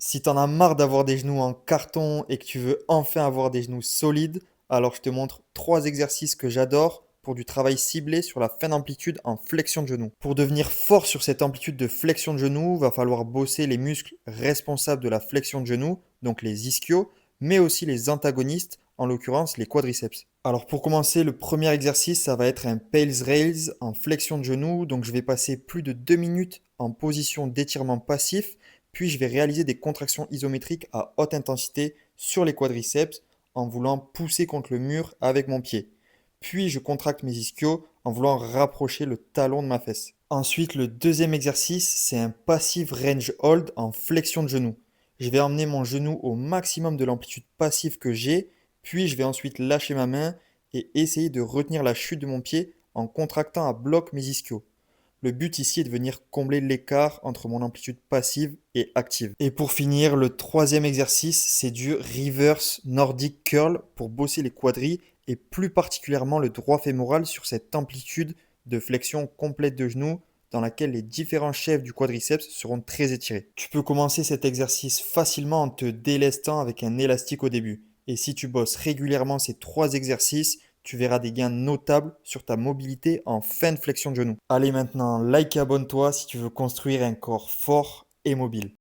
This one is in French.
Si t'en as marre d'avoir des genoux en carton et que tu veux enfin avoir des genoux solides, alors je te montre trois exercices que j'adore pour du travail ciblé sur la fin d'amplitude en flexion de genou. Pour devenir fort sur cette amplitude de flexion de genou, va falloir bosser les muscles responsables de la flexion de genou, donc les ischios, mais aussi les antagonistes, en l'occurrence les quadriceps. Alors pour commencer, le premier exercice, ça va être un Pales Rails en flexion de genou. Donc je vais passer plus de 2 minutes en position d'étirement passif, puis je vais réaliser des contractions isométriques à haute intensité sur les quadriceps en voulant pousser contre le mur avec mon pied. Puis je contracte mes ischios en voulant rapprocher le talon de ma fesse. Ensuite, le deuxième exercice, c'est un passive range hold en flexion de genou. Je vais emmener mon genou au maximum de l'amplitude passive que j'ai, puis je vais ensuite lâcher ma main et essayer de retenir la chute de mon pied en contractant à bloc mes ischios. Le but ici est de venir combler l'écart entre mon amplitude passive et active. Et pour finir, le troisième exercice, c'est du reverse Nordic curl pour bosser les quadris et plus particulièrement le droit fémoral sur cette amplitude de flexion complète de genou dans laquelle les différents chefs du quadriceps seront très étirés. Tu peux commencer cet exercice facilement en te délestant avec un élastique au début. Et si tu bosses régulièrement ces trois exercices, tu verras des gains notables sur ta mobilité en fin de flexion de genou. Allez maintenant, like et abonne-toi si tu veux construire un corps fort et mobile.